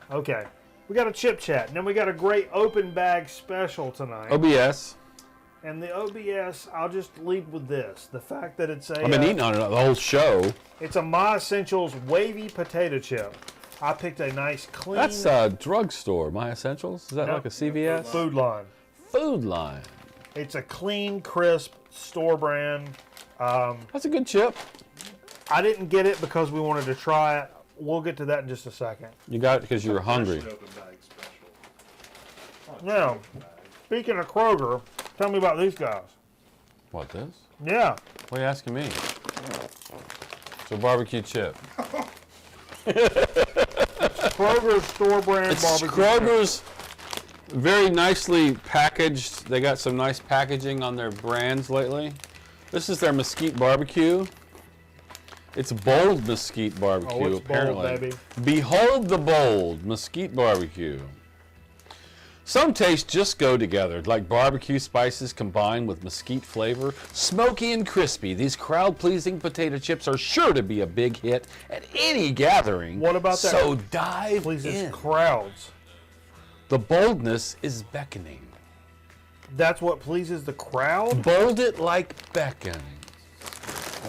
now. Okay. We got a chip chat, and then we got a great open bag special tonight. OBS. And the OBS, I'll just lead with this: the fact that it's a. I've been eating on it the whole show. It's a My Essentials wavy potato chip. I picked a nice clean. That's a drugstore. My Essentials. Is that like a CVS? Food Line. Food Line. It's a clean, crisp store brand. That's a good chip. I didn't get it because we wanted to try it. We'll get to that in just a second. You got it because you were hungry. Now, speaking of Kroger, tell me about these guys. What, this? Yeah. What are you asking me? It's a barbecue chip. Kroger's store brand It's barbecue Kroger's very nicely packaged. They got some nice packaging on their brands lately. This is their mesquite barbecue. It's bold mesquite barbecue, Oh, it's apparently. bold, baby. Behold the bold mesquite barbecue. Some tastes just go together, like barbecue spices combined with mesquite flavor. Smoky and crispy, these crowd-pleasing potato chips are sure to be a big hit at any gathering. What about that? So dive Pleases in. crowds. The boldness is beckoning. That's what pleases the crowd? Bold it like beckon.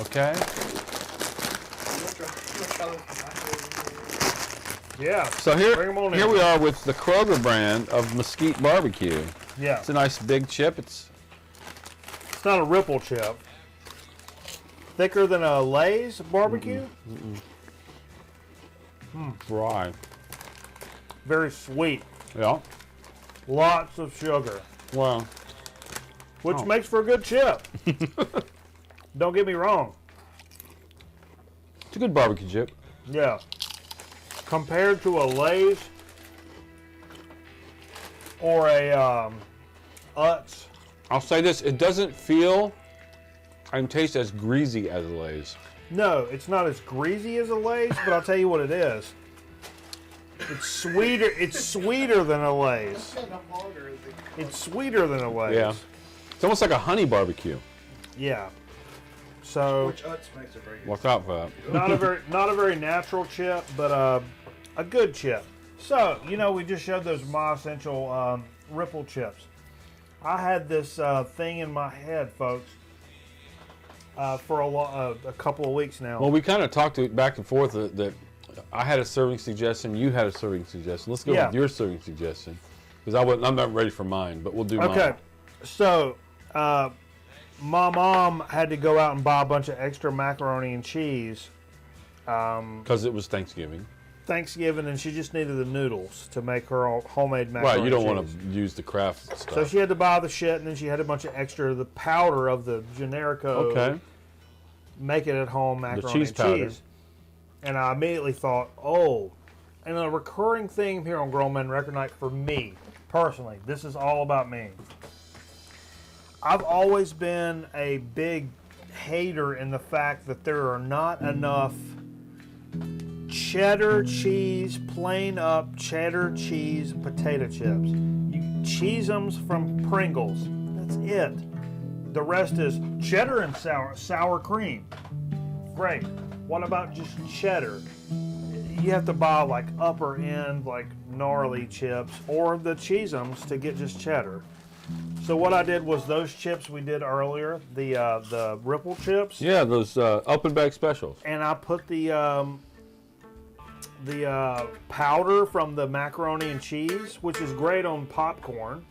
Okay? Yeah. So Bring 'em on here in. we are with the Kroger brand of mesquite barbecue. Yeah. It's a nice big chip. It's not a ripple chip. Thicker than a Lay's barbecue? dry. Very sweet. Yeah. Lots of sugar. Well. Which makes for a good chip. Don't get me wrong. It's a good barbecue chip. Yeah. Compared to a Lay's or a Utz. I'll say this, it doesn't feel and taste as greasy as Lay's. No, it's not as greasy as a Lay's, but I'll tell you what it is. It's sweeter. It's sweeter than a Lay's. It's sweeter than a Lay's. Yeah. It's almost like a honey barbecue. Yeah. So. Which Utz makes it very good. Watch out for that. Not a very natural chip, but a good chip. So we just showed those My Essential Ripple chips. I had this thing in my head, folks, for a couple of weeks now. Well, we kind of talked back and forth that I had a serving suggestion, you had a serving suggestion. Let's go with your serving suggestion, because I'm not ready for mine, but we'll do mine. Okay, so my mom had to go out and buy a bunch of extra macaroni and cheese. Because it was Thanksgiving, and she just needed the noodles to make her homemade macaroni. Right, you don't want to use the Kraft stuff. So she had to buy the shit, and then she had a bunch of extra the powder of the Generico. Okay. Make it at home macaroni the cheese and powder. cheese. And I immediately thought, and a recurring theme here on Grown Men Record Night for me, personally, this is all about me. I've always been a big hater in the fact that there are not enough cheddar cheese, plain up cheddar cheese potato chips. You cheese them from Pringles. That's it. The rest is cheddar and sour cream. Great. What about just cheddar? You have to buy like upper end, like gnarly chips, or the Cheez-Ums to get just cheddar. So what I did was those chips we did earlier, the Ripple chips. Yeah, those open bag specials. And I put the powder from the macaroni and cheese, which is great on popcorn.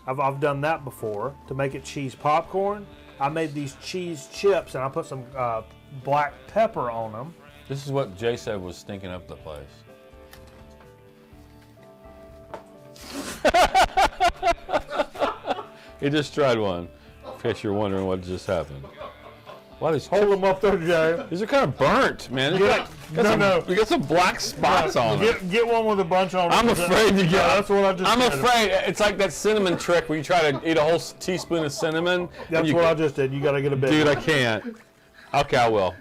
I've done that before to make it cheese popcorn. I made these cheese chips and I put some black pepper on them. This is what Jay said was stinking up the place. He just tried one. In case you're wondering what just happened. Why these hold them up there, Jay? These are kind of burnt, man. You got some black spots on them. Get one with a bunch on. I'm afraid to get. That's what I just. I'm afraid it's like that cinnamon trick where you try to eat a whole teaspoon of cinnamon. That's what I just did. You got to get a bit. Dude, I can't. Okay, I will.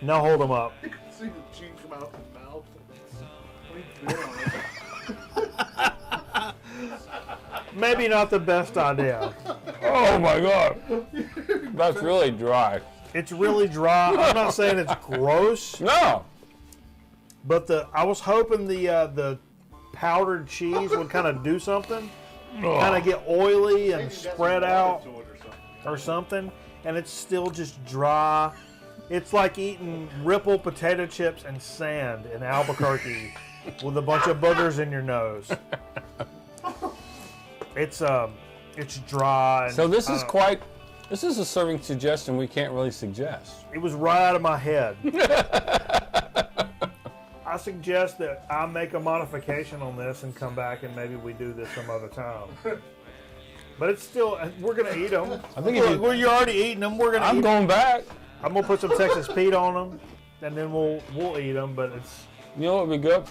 Now hold them up. You can see the cheese come out the mouth. Maybe not the best idea. Oh my God, that's really dry. It's really dry. I'm not saying it's gross. No. But I was hoping the powdered cheese would kind of do something, kind of get oily and spread out or something, and it's still just dry. It's like eating Ripple potato chips and sand in Albuquerque with a bunch of boogers in your nose. It's dry. And, so this is a serving suggestion we can't really suggest. It was right out of my head. I suggest that I make a modification on this and come back and maybe we do this some other time. But it's still, we're gonna eat them. I think you're already eating them. I'm going back. I'm gonna put some Texas Pete on them, and then we'll eat them. But it's. You know what would be good?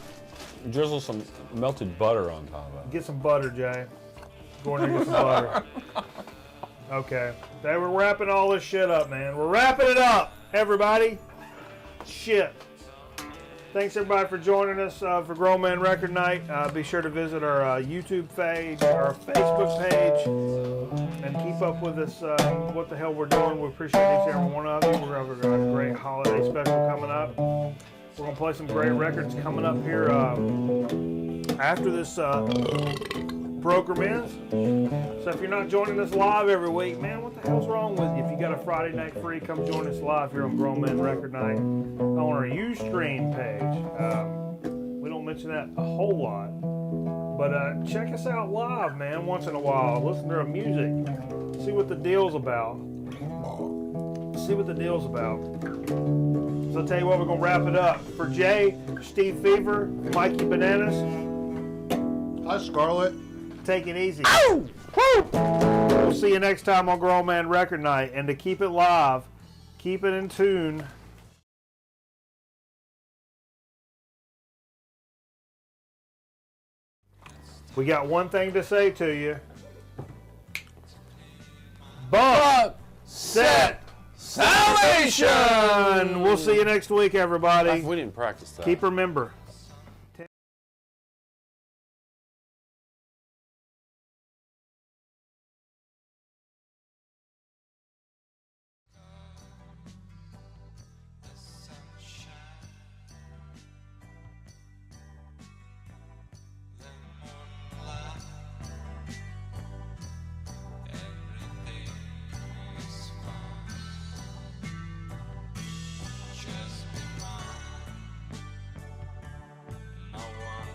Drizzle some melted butter on top of it. Get some butter, Jay. Go in there and get some butter. Okay. Hey, we're wrapping all this shit up, man. We're wrapping it up, everybody. Shit. Thanks, everybody, for joining us for Grown Man Record Night. Be sure to visit our YouTube page, our Facebook page, and keep up with us what the hell we're doing. We appreciate each and every one of you. We're going to have a great holiday special coming up. We're going to play some great records coming up here after this program ends. So if you're not joining us live every week, man, what the hell's wrong with you? If you got a Friday night free, come join us live here on Grown Man Record Night on our Ustream page. We don't mention that a whole lot, but check us out live, man, once in a while. Listen to our music. See what the deal's about. See what the deal's about. So I'll tell you what, we're going to wrap it up. For Jay, Steve Fever, Mikey Bananas. Hi, Scarlett. Take it easy. Ow! Woo! We'll see you next time on Grown Man Record Night. And to keep it live, keep it in tune. We got one thing to say to you. Buck, set, salvation! We'll see you next week, everybody. We didn't practice that. Keep remember.